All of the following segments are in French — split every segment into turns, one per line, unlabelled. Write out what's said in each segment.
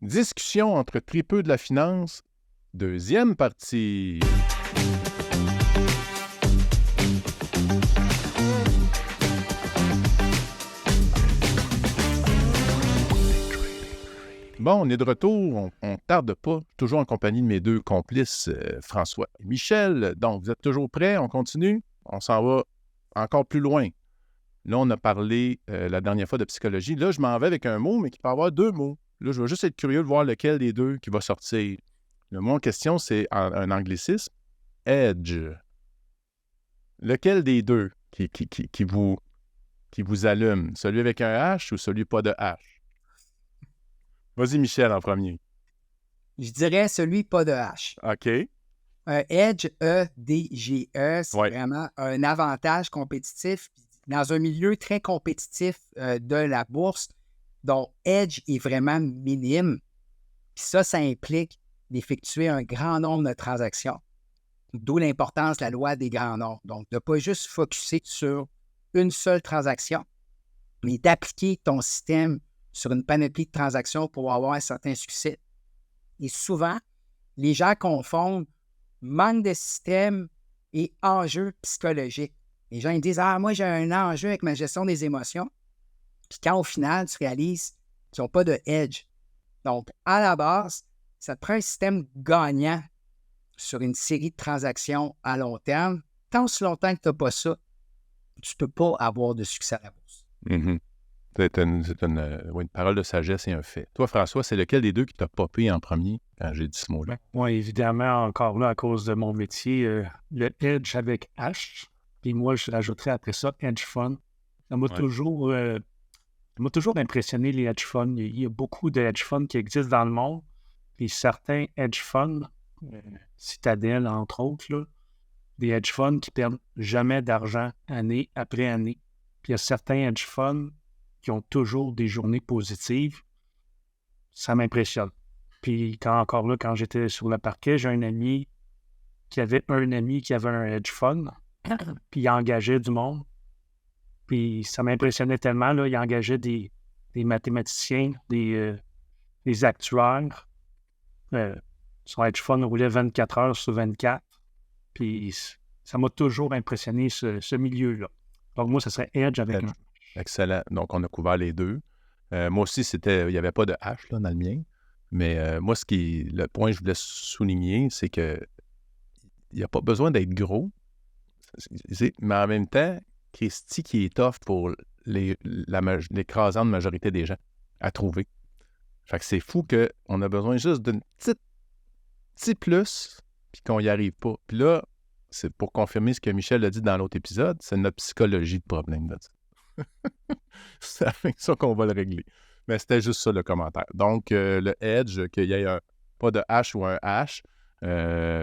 Discussion entre tripeux de la finance, deuxième partie. Bon, on est de retour, on tarde pas, toujours en compagnie de mes deux complices, François et Michel. Donc, vous êtes toujours prêts? On continue? On s'en va encore plus loin. Là, on a parlé la dernière fois de psychologie. Là, je m'en vais avec un mot, mais qui peut avoir deux mots. Là, je vais juste être curieux de voir lequel des deux qui va sortir. Le mot en question, c'est un anglicisme. Edge. Lequel des deux qui vous allume? Celui avec un H ou celui pas de H? Vas-y, Michel, en premier.
Je dirais celui pas de H.
OK.
Edge, E-D-G-E, c'est
Ouais.
vraiment un avantage compétitif dans un milieu très compétitif de la bourse, dont Edge est vraiment minime. Puis ça implique d'effectuer un grand nombre de transactions. D'où l'importance de la loi des grands nombres. Donc, de ne pas juste focusser sur une seule transaction, mais d'appliquer ton système sur une panoplie de transactions pour avoir un certain succès. Et souvent, les gens confondent manque de système et enjeu psychologique. Les gens ils disent « Ah, moi, j'ai un enjeu avec ma gestion des émotions. » Puis quand au final, tu réalises qu'ils n'ont pas de edge. Donc, à la base, ça te prend un système gagnant sur une série de transactions à long terme. Tant aussi longtemps que tu n'as pas ça, tu ne peux pas avoir de succès à la bourse.
Mm-hmm. C'est une parole de sagesse et un fait. Toi, François, c'est lequel des deux qui t'a popé en premier quand j'ai dit ce mot-là?
Oui, évidemment, encore là, à cause de mon métier, le hedge avec H. Puis moi, je rajouterais après ça hedge fund. Ça m'a toujours impressionné, les hedge funds. Il y a beaucoup de hedge funds qui existent dans le monde. Puis certains hedge funds, Citadel, entre autres, là, des hedge funds qui perdent jamais d'argent année après année. Puis il y a certains hedge funds qui ont toujours des journées positives. Ça m'impressionne. Puis quand j'étais sur le parquet, j'ai un ami qui avait un hedge fund, puis il engageait du monde. Puis ça m'impressionnait tellement, là, il engageait des mathématiciens, des actuaires. Son hedge fund roulait 24 heures sur 24. Puis ça m'a toujours impressionné, ce milieu-là. Donc moi, ça serait Edge avec un...
Excellent. Donc, on a couvert les deux. Moi aussi, il n'y avait pas de H là, dans le mien. Mais moi, le point que je voulais souligner, c'est que il n'y a pas besoin d'être gros. Mais en même temps, Christy qui est tough pour l'écrasante majorité des gens à trouver. Fait que c'est fou qu'on a besoin juste d'un petit plus puis qu'on n'y arrive pas. Puis là, c'est pour confirmer ce que Michel a dit dans l'autre épisode, c'est notre psychologie de problème. Là. C'est avec ça qu'on va le régler. Mais c'était juste ça le commentaire. Donc, le edge, qu'il y ait pas de H ou un H,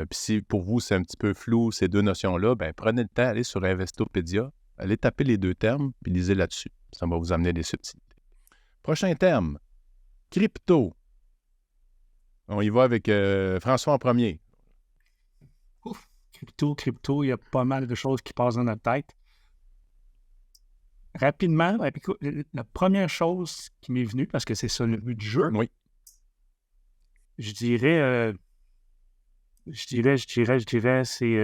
puis si pour vous c'est un petit peu flou ces deux notions-là, ben prenez le temps, allez sur Investopedia, allez taper les deux termes, puis lisez là-dessus. Ça va vous amener des subtilités. Prochain terme, crypto. On y va avec François en premier.
Ouf, crypto, il y a pas mal de choses qui passent dans notre tête. Rapidement, la première chose qui m'est venue, parce que c'est ça le but du jeu,
oui.
je dirais, c'est...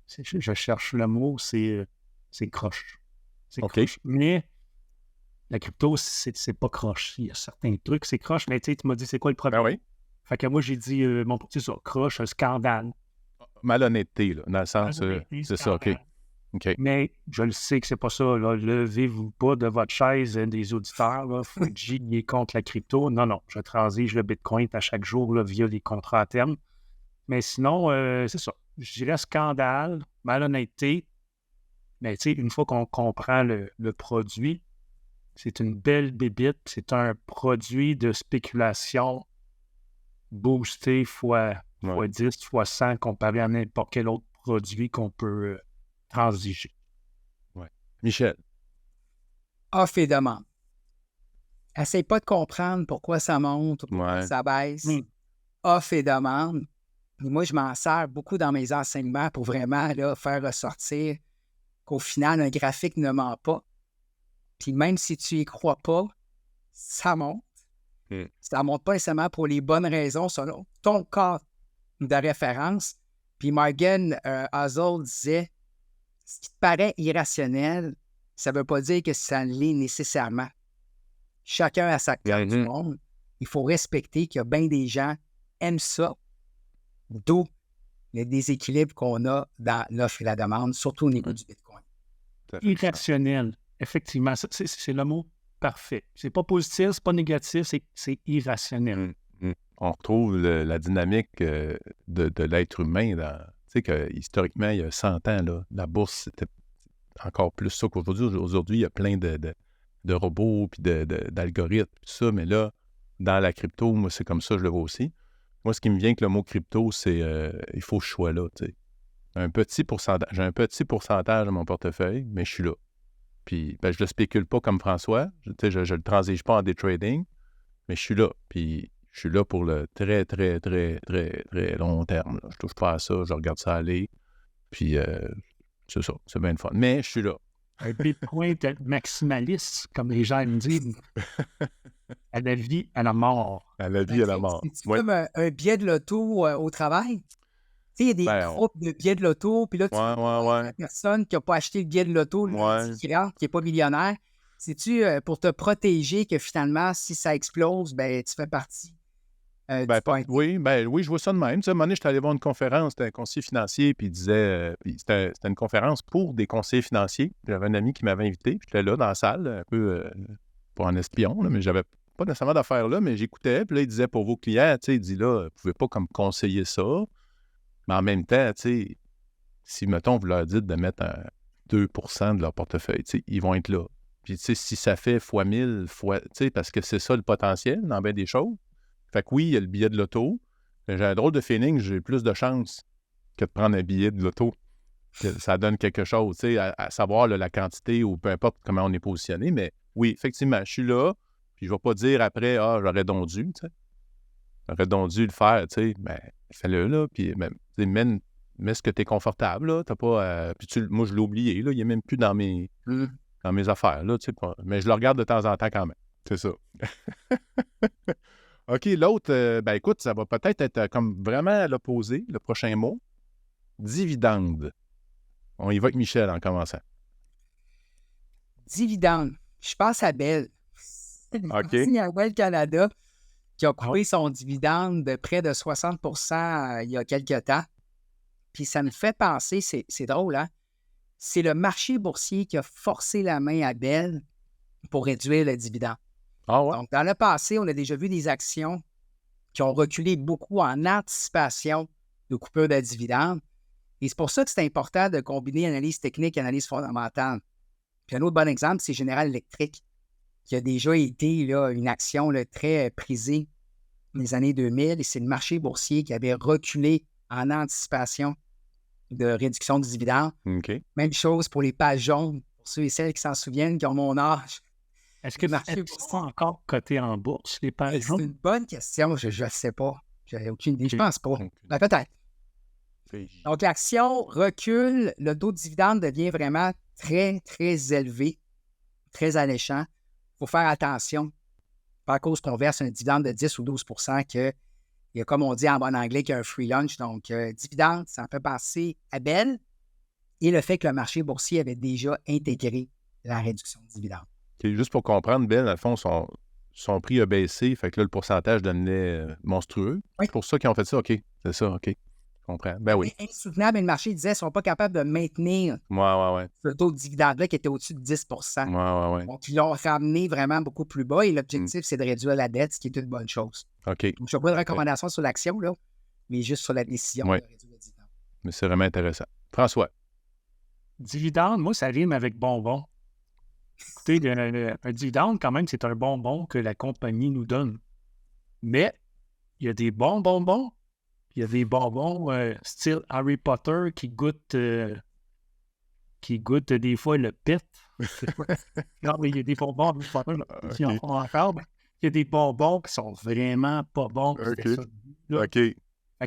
je cherche le mot, c'est croche. C'est croche. Mais la crypto, c'est pas croche. Il y a certains trucs, c'est croche, mais tu m'as dit, c'est quoi le problème?
Ben oui.
Fait que moi, j'ai dit, c'est ça, croche, un scandale.
Malhonnêteté, là, dans le sens, c'est ça, OK.
Mais je le sais que c'est pas ça. Là. Levez-vous pas de votre chaise des auditeurs. Là. Fuji est contre la crypto. Non, je transige le Bitcoin à chaque jour là, via les contrats à terme. Mais sinon, c'est ça. Je dirais scandale, malhonnêteté. Mais tu sais, une fois qu'on comprend le produit, c'est une belle bébite. C'est un produit de spéculation boosté fois 10, fois 100 comparé à n'importe quel autre produit qu'on peut transiger.
Ouais. Michel.
Offre et demande. Essaye pas de comprendre pourquoi ça monte ou pourquoi ça baisse. Offre et demande. Et moi, je m'en sers beaucoup dans mes enseignements pour vraiment là, faire ressortir qu'au final, un graphique ne ment pas. Puis même si tu y crois pas, ça monte. Ça ne monte pas nécessairement pour les bonnes raisons selon ton cas de référence. Puis Morgan Housel disait, ce qui te paraît irrationnel, ça ne veut pas dire que ça l'est nécessairement. Chacun a sa carte du monde. Il faut respecter qu'il y a bien des gens qui aiment ça, d'où le déséquilibre qu'on a dans l'offre et la demande, surtout au niveau du Bitcoin.
Irrationnel. Effectivement, c'est le mot parfait. C'est pas positif, c'est pas négatif, c'est irrationnel.
On retrouve la dynamique de l'être humain. Tu sais que historiquement, il y a 100 ans, là, la bourse, c'était encore plus ça qu'aujourd'hui. Aujourd'hui, il y a plein de robots puis d'algorithmes, tout ça, mais là, dans la crypto, moi, c'est comme ça, je le vois aussi. Moi, ce qui me vient avec le mot crypto, c'est il faut que je sois là, tu sais. J'ai un petit pourcentage de mon portefeuille, mais je suis là. Puis, je le spécule pas comme François. Je le transige pas en day trading, mais je suis là. Puis, je suis là pour le très, très, très, très, très long terme. Là. Je touche pas à ça, je regarde ça aller. Puis, c'est ça, c'est bien le fun. Mais je suis là.
Un Bitcoin maximaliste, comme les gens me disent, à la vie, à la mort.
À la vie, à la mort.
C'est comme un billet de l'auto au travail. Tu sais, il y a des groupes de billets de l'auto, puis là, tu vois la personne qui n'a pas acheté le billet de l'auto, qui n'est pas millionnaire. C'est-tu pour te protéger que finalement, si ça explose, ben tu fais partie
oui, je vois ça de même. Tu sais, à un moment donné, j'étais allé voir une conférence d'un conseiller financier, puis il disait, c'était une conférence pour des conseillers financiers. J'avais un ami qui m'avait invité, puis j'étais là dans la salle, un peu pas en espion, là, mais j'avais pas nécessairement d'affaires là, mais j'écoutais, puis là, il disait pour vos clients, tu sais, il dit là, vous ne pouvez pas comme conseiller ça, mais en même temps, tu sais, si, mettons, vous leur dites de mettre 2% de leur portefeuille, tu sais, ils vont être là. Puis, tu sais, si ça fait fois 1000, tu sais, parce que c'est ça le potentiel dans bien des choses. Fait que oui, il y a le billet de l'auto. J'ai un drôle de feeling, j'ai plus de chance que de prendre un billet de l'auto. Ça donne quelque chose, tu sais, à savoir là, la quantité ou peu importe comment on est positionné. Mais oui, effectivement, je suis là, puis je ne vais pas dire après, j'aurais donc dû, tu sais. J'aurais donc dû le faire, tu sais. Ben, fais-le, là, puis mets ce que tu es confortable, là. T'as pas... puis moi, je l'ai oublié, là. Il n'est même plus dans mes affaires, là, tu sais. Mais je le regarde de temps en temps quand même. C'est ça. OK, l'autre, écoute, ça va peut-être être comme vraiment à l'opposé, le prochain mot. Dividende. On y va avec Michel en commençant.
Dividende. Je pense à Bell.
OK.
Il y a Bell Canada qui a coupé son dividende de près de 60 il y a quelques temps. Puis ça me fait penser, c'est drôle, hein? C'est le marché boursier qui a forcé la main à Bell pour réduire le dividende.
Ah ouais?
Donc, dans le passé, on a déjà vu des actions qui ont reculé beaucoup en anticipation de coupure de dividendes. Et c'est pour ça que c'est important de combiner analyse technique et analyse fondamentale. Puis un autre bon exemple, c'est General Electric, qui a déjà été là, une action là, très prisée dans les années 2000. Et c'est le marché boursier qui avait reculé en anticipation de réduction de dividendes.
OK.
Même chose pour les pages jaunes, pour ceux et celles qui s'en souviennent, qui ont mon âge.
Est-ce que c'est encore coté en bourse, les pages jaunes?
C'est une bonne question. Je ne sais pas. J'ai aucune idée. Je pense pas. Ben, peut-être. Donc, l'action recule. Le taux de dividende devient vraiment très, très élevé, très alléchant. Il faut faire attention. Pas à cause qu'on verse un dividende de 10 ou 12 qu'il y a, comme on dit en bon anglais, qu'il y a un free lunch. Donc, dividende, ça me fait penser à Bell et le fait que le marché boursier avait déjà intégré la réduction de dividende.
Okay, juste pour comprendre, Bell, dans le fond, son prix a baissé, fait que là, le pourcentage devenait monstrueux.
Oui.
C'est pour ça qu'ils ont fait ça, OK. C'est ça, OK. Je comprends. Ben oui.
C'est insoutenable, et le marché disait qu'ils ne sont pas capables de maintenir
Ouais.
ce taux de dividende-là qui était au-dessus de 10
Ouais.
Donc, ils l'ont ramené vraiment beaucoup plus bas et l'objectif, c'est de réduire la dette, ce qui est une bonne chose.
OK.
Donc, je n'ai pas de recommandation sur l'action, là, mais juste sur la décision de réduire le dividende.
Mais c'est vraiment intéressant. François.
Dividende, moi, ça rime avec bonbon. Écoutez, un dividende, quand même, c'est un bonbon que la compagnie nous donne. Mais il y a des bons bonbons. Il y a des bonbons style Harry Potter qui goûtent des fois le pet. Non, mais il y a des bonbons Harry Potter qui en font encore. Il y a des bonbons qui sont vraiment pas bons.
OK.
Fait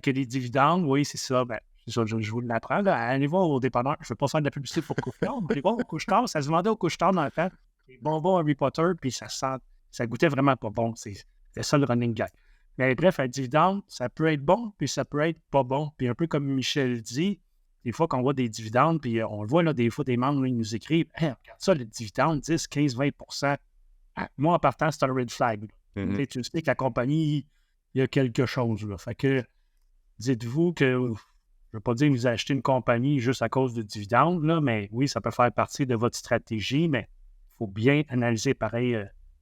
que les dividendes, oui, c'est ça. Ben, je vous l'apprends. Allez voir au dépanneur. Je ne vais pas faire de la publicité pour Couche-Tard, mais allez voir au Couche-Tard. Ça se vendait au Couche-Tard dans le temps. Les bonbons Harry Potter, puis ça goûtait vraiment pas bon. C'est ça le running gag. Mais bref, un dividende, ça peut être bon, puis ça peut être pas bon. Puis un peu comme Michel dit, des fois qu'on voit des dividendes, puis on le voit, là, des fois, des membres, là, ils nous écrivent « Hey, regarde ça, le dividende, 10, 15, 20 moi, en partant, c'est un red flag. Tu sais que la compagnie, il y a quelque chose. Là. Fait que dites-vous que, je ne veux pas dire que vous achetez une compagnie juste à cause de dividendes, là, mais oui, ça peut faire partie de votre stratégie, mais il faut bien analyser pareil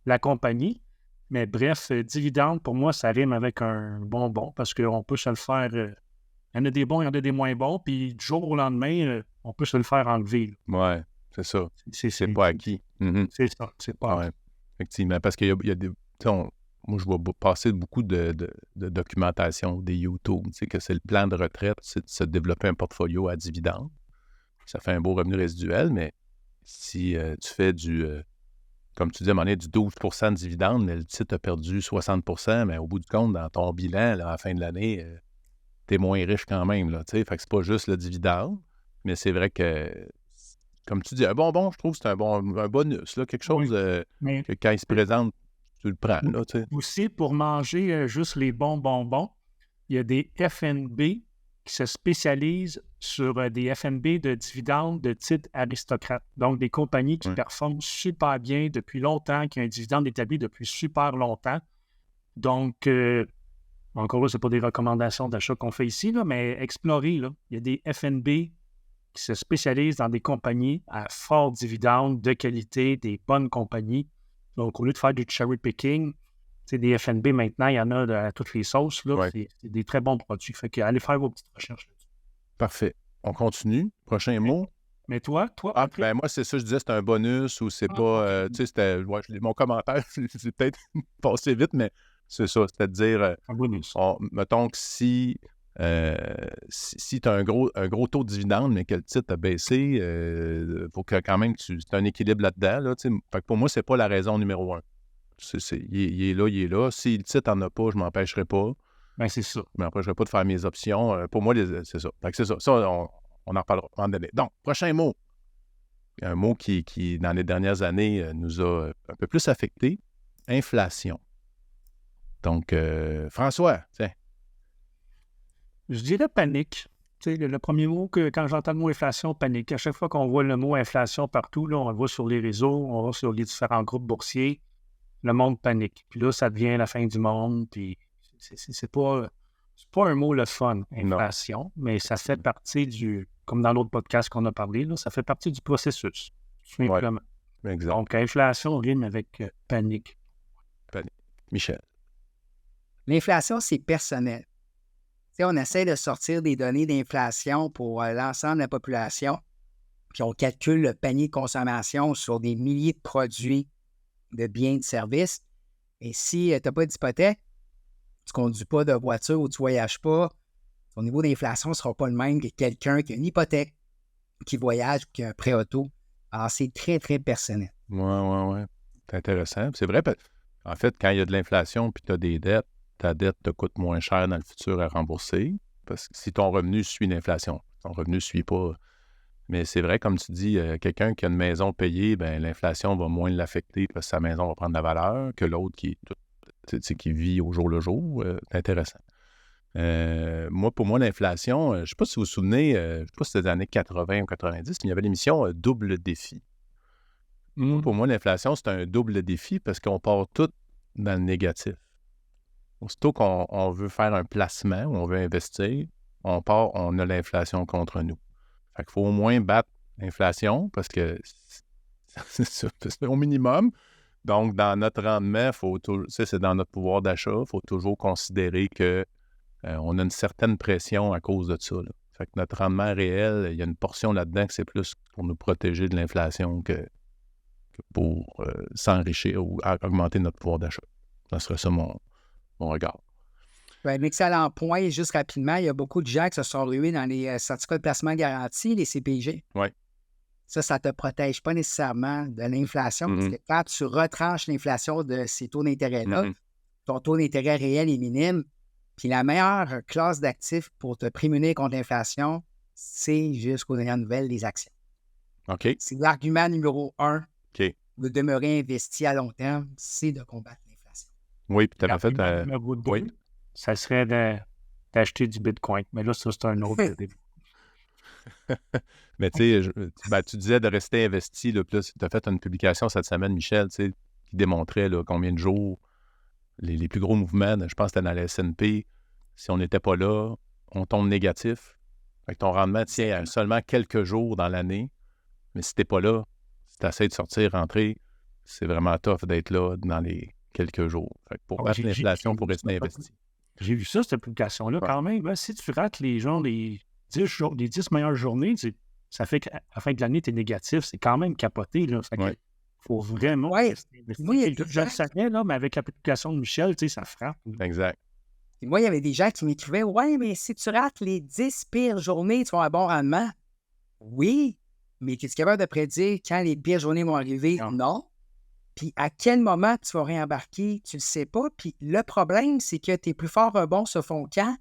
la compagnie. Mais bref, dividende, pour moi, ça rime avec un bonbon parce qu'on peut se le faire. Il y en a des bons, il y en a des moins bons, puis du jour au lendemain, on peut se le faire enlever.
Oui, c'est ça. C'est pas acquis.
C'est ça, c'est pas acquis.
Effectivement, parce qu'il y a des. Moi, je vois passer beaucoup de documentation, des YouTube, tu sais, que c'est le plan de retraite, c'est de se développer un portfolio à dividendes. Ça fait un beau revenu résiduel, mais si tu fais comme tu dis, à un moment donné, du 12 de dividendes, mais le titre a perdu 60 mais au bout du compte, dans ton bilan, là, à la fin de l'année, tu es moins riche quand même. Là, fait que c'est pas juste le dividende, mais c'est vrai que, comme tu dis, un bonbon, je trouve que c'est un bonus, là, quelque chose que quand il se présente, tu le prends. Là,
aussi, pour manger juste les bons bonbons, il y a des FNB qui se spécialisent sur des FNB de dividendes de titres aristocrates. Donc, des compagnies qui performent super bien depuis longtemps, qui ont un dividende établi depuis super longtemps. Donc, encore là, ce n'est pas des recommandations d'achat qu'on fait ici, là, mais explorez. Là. Il y a des FNB qui se spécialisent dans des compagnies à fort dividende, de qualité, des bonnes compagnies. Donc, au lieu de faire du cherry picking, des FNB maintenant, il y en a à toutes les sauces. Là, c'est des très bons produits. Fait que allez faire vos petites recherches là-dessus.
Parfait. On continue. Prochain mot.
Mais toi?
Ben moi, c'est ça, je disais, c'est un bonus ou c'est pas. Tu sais, c'était. Mon commentaire, c'est peut-être passé vite, mais c'est ça. C'est-à-dire.
Un bonus.
Mettons que si tu as un gros taux de dividende, mais que le titre a baissé, il faut que quand même tu aies un équilibre là-dedans. Là, fait que pour moi, c'est pas la raison numéro un. Il est là. Si le titre n'en a pas, je ne m'empêcherai pas.
Ben, c'est ça.
Je ne m'empêcherai pas de faire mes options. Pour moi, c'est ça. Fait que c'est ça. Ça, on en reparlera à un moment donné. Donc, prochain mot. Un mot qui dans les dernières années, nous a un peu plus affecté. Inflation. Donc, François, tiens.
Je dirais panique. Le premier mot, quand j'entends le mot inflation, panique. À chaque fois qu'on voit le mot inflation partout, là, on le voit sur les réseaux, on le voit sur les différents groupes boursiers, le monde panique. Puis là, ça devient la fin du monde. Puis c'est pas un mot le fun, inflation, mais ça fait partie comme dans l'autre podcast qu'on a parlé, là, ça fait partie du processus, tout simplement.
Exact.
Donc, inflation rime avec panique.
Panique. Michel.
L'inflation, c'est personnel. On essaie de sortir des données d'inflation pour l'ensemble de la population, puis on calcule le panier de consommation sur des milliers de produits, de biens et de services. Et si tu n'as pas d'hypothèque, tu ne conduis pas de voiture ou tu ne voyages pas, ton niveau d'inflation ne sera pas le même que quelqu'un qui a une hypothèque, qui voyage ou qui a un prêt auto. Alors, c'est très, très personnel.
Oui. C'est intéressant. C'est vrai, en fait, quand il y a de l'inflation puis tu as des dettes, ta dette te coûte moins cher dans le futur à rembourser parce que si ton revenu suit l'inflation, ton revenu ne suit pas. Mais c'est vrai, comme tu dis, quelqu'un qui a une maison payée, ben l'inflation va moins l'affecter parce que sa maison va prendre de la valeur que l'autre qui vit au jour le jour. C'est intéressant. Pour moi, l'inflation, je ne sais pas si vous vous souvenez, je ne sais pas si c'était des années 80 ou 90, mais il y avait l'émission Double Défi. Pour moi, l'inflation, c'est un double défi parce qu'on part tout dans le négatif. Aussitôt qu'on veut faire un placement ou on veut investir, on a l'inflation contre nous. Fait qu'il faut au moins battre l'inflation parce que c'est au minimum. Donc, dans notre rendement, c'est dans notre pouvoir d'achat, il faut toujours considérer qu'on a une certaine pression à cause de ça. Là. Fait que notre rendement réel, il y a une portion là-dedans que c'est plus pour nous protéger de l'inflation que pour s'enrichir ou augmenter notre pouvoir d'achat. Ça serait ça mon regard.
Un excellent point. Juste rapidement, il y a beaucoup de gens qui se sont rués dans les certificats de placement garantis, les CPG.
Oui.
Ça ne te protège pas nécessairement de l'inflation. Parce que quand tu retranches l'inflation de ces taux d'intérêt-là, ton taux d'intérêt réel est minime. Puis la meilleure classe d'actifs pour te prémunir contre l'inflation, c'est jusqu'aux dernières nouvelles, les actions.
OK.
C'est l'argument numéro 1 de demeurer investi à long terme, c'est de combattre l'inflation.
Oui, puis tu avais fait...
L'argument numéro 2,
oui.
ça serait d'acheter du Bitcoin. Mais là, ça, c'est un autre débat.
Mais tu sais, tu disais de rester investi, là, puis là, tu as fait une publication cette semaine, Michel, tu sais, qui démontrait là, combien de jours les plus gros mouvements, je pense que c'était dans la S&P, si on n'était pas là, on tombe négatif. Fait que ton rendement tient à seulement quelques jours dans l'année. Mais si t'es pas là, si tu essaies de sortir, rentrer, c'est vraiment tough d'être là dans les quelques jours. Fait que pour battre l'inflation, il faut rester investi.
J'ai vu ça, cette publication-là, quand même. Si tu rates les 10 meilleures journées, ça fait qu'à la fin de l'année, tu es négatif. C'est quand même capoté. Là. Fait que faut vraiment rester investi.
Moi,
je le savais, là, mais avec la publication de Michel, ça frappe.
Exact.
Et moi, il y avait des gens qui m'écrivaient « Ouais, mais si tu rates les 10 pires journées, tu vas avoir un bon rendement. » Oui, mais es-tu capable de prédire quand les pires journées vont arriver? Non. Puis à quel moment tu vas réembarquer? Tu le sais pas. Puis le problème, c'est que tes plus forts rebonds se font quand?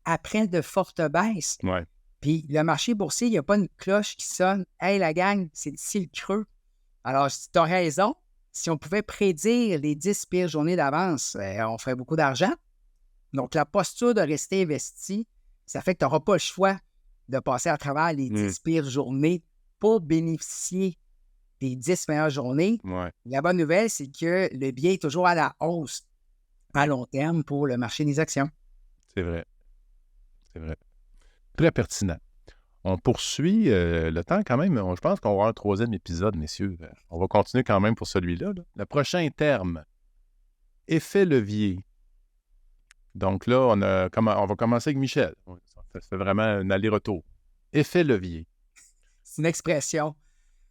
Après de fortes baisses.
Ouais.
Puis le marché boursier, il n'y a pas une cloche qui sonne « Hey, la gang, c'est d'ici le creux. » Alors, tu as raison. Si on pouvait prédire les 10 pires journées d'avance, on ferait beaucoup d'argent. Donc, la posture de rester investi, ça fait que tu n'auras pas le choix de passer à travers les 10 pires journées pour bénéficier des 10 meilleures journées.
Ouais.
La bonne nouvelle, c'est que le biais est toujours à la hausse à long terme pour le marché des actions.
C'est vrai. C'est vrai. Très pertinent. On poursuit le temps quand même. Je pense qu'on va avoir un 3e épisode, messieurs. On va continuer quand même pour celui-là. Là. Le prochain terme, effet levier. Donc là, on va commencer avec Michel. Ça fait vraiment un aller-retour. Effet levier.
C'est une expression.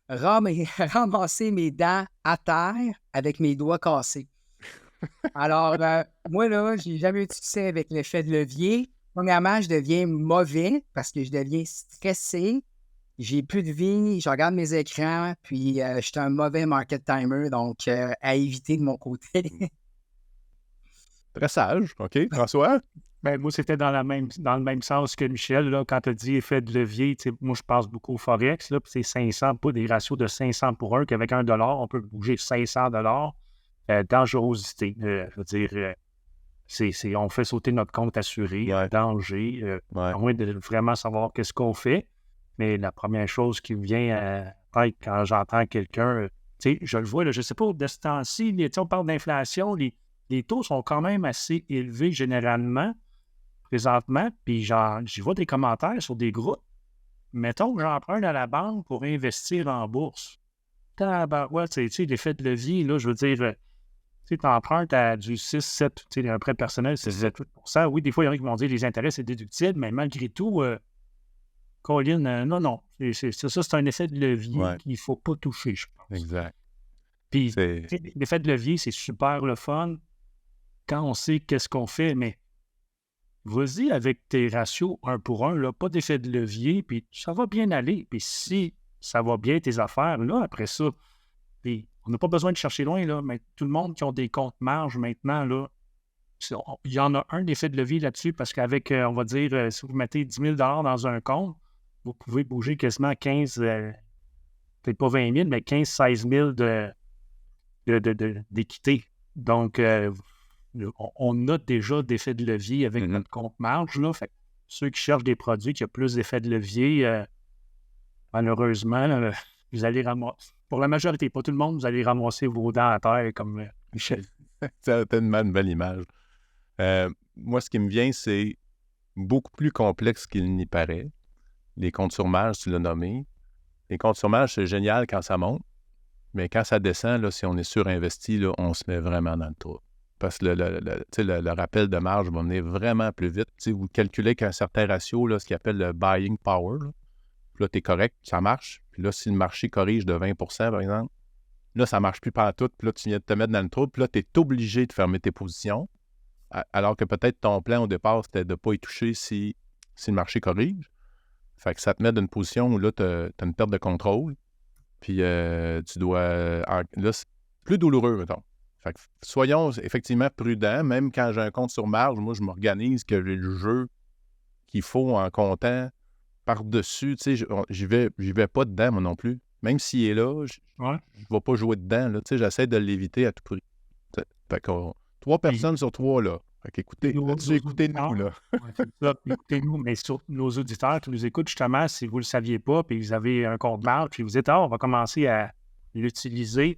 Ramasser mes dents à terre avec mes doigts cassés. Alors, moi, là, j'ai jamais eu de succès avec l'effet de levier. Premièrement, je deviens mauvais parce que je deviens stressé. J'ai plus de vie, je regarde mes écrans, puis je suis un mauvais market timer, donc à éviter de mon côté.
Très sage, OK. François?
Ben, moi, c'était dans le même sens que Michel. Là, quand tu as dit effet de levier, moi, je pense beaucoup au Forex. Là, puis c'est 500, pas des ratios de 500 pour 1, qu'avec $1, on peut bouger 500 $. Dangerosité. Je veux dire, on fait sauter notre compte assuré, danger, à moins de vraiment savoir qu'est-ce qu'on fait. Mais la première chose qui me vient à tête quand j'entends quelqu'un, je le vois, là, je ne sais pas, de ce temps-ci, on parle d'inflation, les taux sont quand même assez élevés généralement, présentement, puis j'y vois des commentaires sur des groupes. Mettons que j'emprunte à la banque pour investir en bourse. L'effet de levier, là, je veux dire, tu empruntes à du 6-7, un prêt personnel, c'est 7-8%. Oui, des fois, il y en a qui vont dire que les intérêts, c'est déductible, mais malgré tout, Colin, non. C'est un effet de levier qu'il ne faut pas toucher, je pense.
Exact.
Puis, l'effet de levier, c'est super le fun quand on sait qu'est-ce qu'on fait, mais vas-y avec tes ratios 1 pour 1, là, pas d'effet de levier, puis ça va bien aller. Puis si ça va bien tes affaires, là, après ça, puis on n'a pas besoin de chercher loin, là, mais tout le monde qui ont des comptes marge maintenant, là, il y en a un effet de levier là-dessus parce qu'avec, on va dire, si vous mettez 10 000 dans un compte, vous pouvez bouger quasiment 15, peut-être pas 20 000, mais 15-16 000 d'équité. Donc, on a déjà d'effet de levier avec notre compte marge. Là, fait ceux qui cherchent des produits qui ont plus d'effet de levier, malheureusement, là, vous allez ramasser. Pour la majorité, pas tout le monde, vous allez ramasser vos dents à terre comme Michel.
C'est tellement une belle image. Moi, ce qui me vient, c'est beaucoup plus complexe qu'il n'y paraît. Les comptes sur marge, tu l'as nommé. Les comptes sur marge, c'est génial quand ça monte, mais quand ça descend, là, si on est surinvesti, là, on se met vraiment dans le trou. Parce que le rappel de marge va venir vraiment plus vite. Vous calculez qu'un certain ratio, là, ce qu'ils appelle le buying power, là, puis là, tu es correct, ça marche. Puis là, si le marché corrige de 20 par exemple, là, ça ne marche plus partout. Puis là, tu viens de te mettre dans le trou. Puis là, tu es obligé de fermer tes positions. Alors que peut-être ton plan au départ, c'était de ne pas y toucher si le marché corrige. Fait que ça te met dans une position où là, tu as une perte de contrôle. Puis tu dois... là, c'est plus douloureux, mettons. Fait que soyons effectivement prudents. Même quand j'ai un compte sur marge, moi, je m'organise que j'ai le jeu qu'il faut en comptant par-dessus. Tu sais, j'y vais pas dedans, moi non plus. Même s'il est là, je ne vais pas jouer dedans. Là, tu sais, j'essaie de l'éviter à tout prix. Fait qu'on 3 personnes sur 3, là. Fait qu'écoutez, écoutez-nous, là.
Ouais, c'est ça. Écoutez-nous, mais sur nos auditeurs qui nous écoutent, justement, si vous ne le saviez pas, puis vous avez un compte marge, puis vous dites, on va commencer à l'utiliser,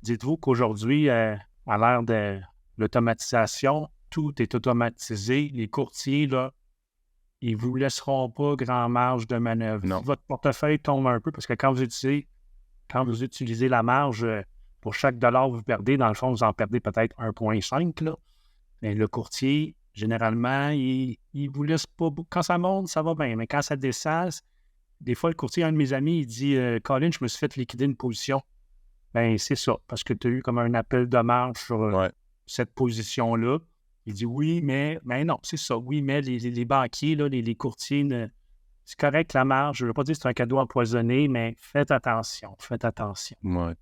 dites-vous qu'aujourd'hui, à l'ère de l'automatisation, tout est automatisé. Les courtiers, là, ils ne vous laisseront pas grand marge de manœuvre.
Non.
Si votre portefeuille tombe un peu, parce que quand vous utilisez la marge, pour chaque dollar que vous perdez, dans le fond, vous en perdez peut-être 1,5, là. Mais le courtier, généralement, il vous laisse pas beaucoup. Quand ça monte, ça va bien. Mais quand ça descend, des fois, le courtier, un de mes amis, il dit Colin, je me suis fait liquider une position. Ben c'est ça, parce que tu as eu comme un appel de marge sur cette position-là. Il dit oui, mais non, c'est ça. Oui, mais les banquiers, là, les courtiers, c'est correct la marge. Je ne veux pas dire que c'est un cadeau empoisonné, mais faites attention.
Ouais.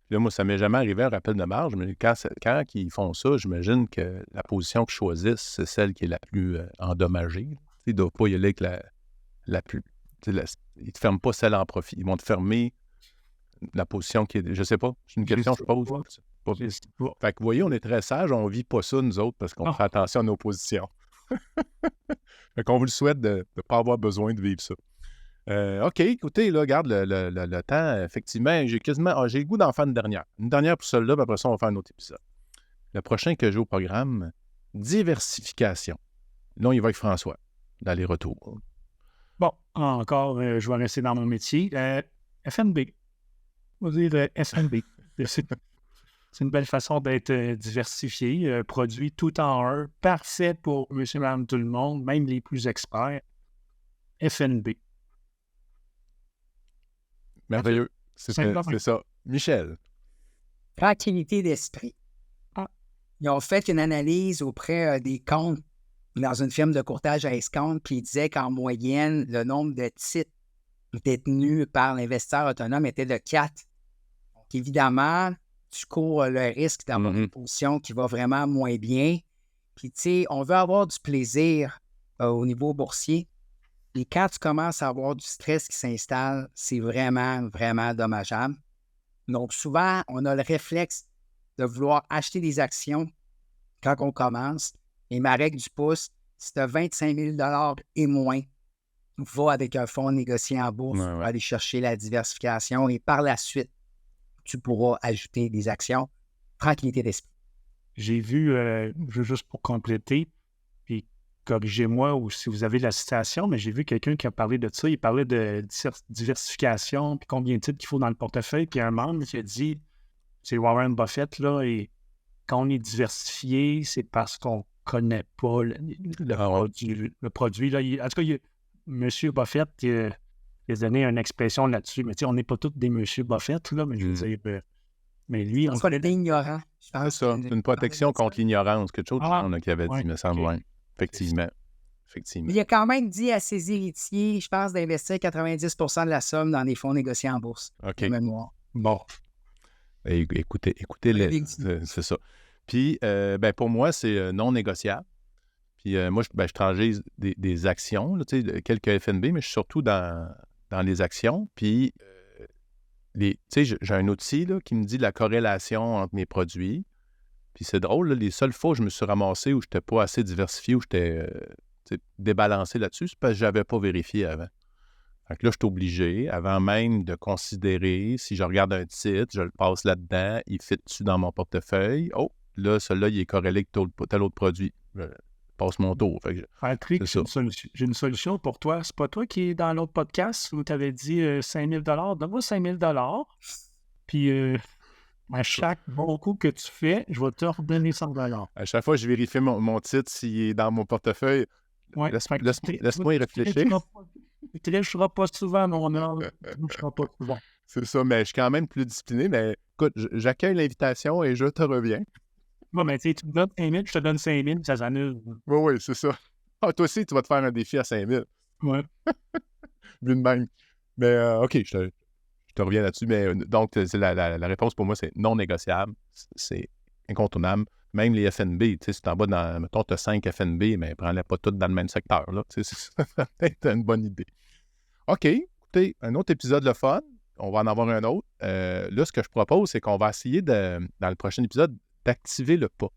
Là, moi, ça ne m'est jamais arrivé un rappel de marge, mais quand ils font ça, j'imagine que la position qu'ils choisissent, c'est celle qui est la plus endommagée. Ils ne doivent pas y aller avec la plus... ils ne te ferment pas celle en profit. Ils vont te fermer la position qui est... Je ne sais pas. C'est une question que je pose. Fait que vous voyez, on est très sages. On ne vit pas ça, nous autres, parce qu'on fait attention à nos positions. Fait qu'on vous le souhaite de ne pas avoir besoin de vivre ça. OK, écoutez, là, regarde le temps. Effectivement, j'ai le goût d'en faire une dernière. Une dernière pour celle-là, puis après ça, on va faire un autre épisode. Le prochain que j'ai au programme, diversification. Là, il va avec François, d'aller-retour.
Bon, encore, je vais rester dans mon métier. FNB. On va dire FNB. C'est une belle façon d'être diversifié. Produit tout en un. Parfait pour monsieur, madame, tout le monde, même les plus experts. FNB.
Merveilleux. C'est ça. Michel.
Tranquillité d'esprit. Ils ont fait une analyse auprès des comptes dans une firme de courtage à escompte, puis ils disaient qu'en moyenne, le nombre de titres détenus par l'investisseur autonome était de 4. Donc, évidemment, tu cours le risque d'avoir une position qui va vraiment moins bien. Puis, tu sais, on veut avoir du plaisir au niveau boursier. Et quand tu commences à avoir du stress qui s'installe, c'est vraiment, vraiment dommageable. Donc, souvent, on a le réflexe de vouloir acheter des actions quand on commence. Et ma règle du pouce, si tu as 25 000 et moins, va avec un fonds négocié en bourse pour aller chercher la diversification et par la suite, tu pourras ajouter des actions. Tranquillité d'esprit.
J'ai vu, juste pour compléter, puis corrigez-moi ou si vous avez la citation, mais j'ai vu quelqu'un qui a parlé de ça. Il parlait de diversification, puis combien de titres qu'il faut dans le portefeuille. Puis un membre qui a dit, c'est Warren Buffett, là, et quand on est diversifié, c'est parce qu'on ne connaît pas le produit. Là. En tout cas, M. Buffett il a donné une expression là-dessus. Mais tu sais, on n'est pas tous des M. Buffett, là, mais je veux dire... Mais lui,
on connaît ignorant.
C'est ça. C'est une protection contre l'ignorance. Quelque chose qui avait dit, me semble. Okay. Effectivement.
Il a quand même dit à ses héritiers, je pense, d'investir 90% de la somme dans des fonds négociés en bourse.
OK.
De mémoire.
Bon. Écoutez, c'est ça. Puis, pour moi, c'est non négociable. Puis, moi, je transige des actions, là, quelques FNB, mais je suis surtout dans les actions. Puis, j'ai un outil là, qui me dit la corrélation entre mes produits. Puis, c'est drôle, là, les seules fois où je me suis ramassé où je n'étais pas assez diversifié, où j'étais débalancé là-dessus, c'est parce que je n'avais pas vérifié avant. Fait que là, je suis obligé, avant même de considérer, si je regarde un titre, je le passe là-dedans, il fit dessus dans mon portefeuille. Oh, là, celui-là, il est corrélé avec tel autre produit. Je passe mon tour. Fait que
Patrick, j'ai une solution pour toi. C'est pas toi qui es dans l'autre podcast où tu avais dit 5 000 $. Donne-moi 5 000 $. Puis à chaque bon coup que tu fais, je vais te redonner 100 $.
À chaque fois, je vérifie mon titre s'il est dans mon portefeuille.
Ouais.
Laisse-moi y réfléchir.
Tu ne te lècheras pas souvent, mon homme. Tu ne lècheras pas souvent.
C'est ça, mais je suis quand même plus discipliné. Mais écoute, j'accueille l'invitation et je te reviens.
Bon, mais tu me donnes 5 000, je te donne 5 000, ça s'annule.
Oui, c'est ça. Ah, toi aussi, tu vas te faire un défi à 5 000.
Ouais.
Vu de même. Mais OK, je te reviens là-dessus. Mais donc, la réponse pour moi, c'est non négociable. C'est incontournable. Même les FNB, tu sais, si tu en bas dans, mettons, tu as 5 FNB, mais prends-les pas toutes dans le même secteur, là. Ça peut-être une bonne idée. OK, écoutez, un autre épisode le fun. On va en avoir un autre. Là, ce que je propose, c'est qu'on va essayer, dans le prochain épisode, d'activer le pas.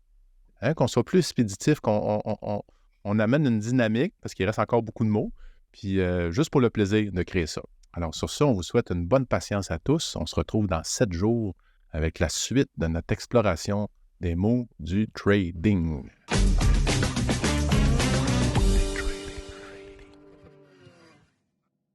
qu'on soit plus expéditif, on amène une dynamique, parce qu'il reste encore beaucoup de mots, puis juste pour le plaisir de créer ça. Alors sur ça, on vous souhaite une bonne patience à tous. On se retrouve dans 7 jours avec la suite de notre exploration des mots du trading.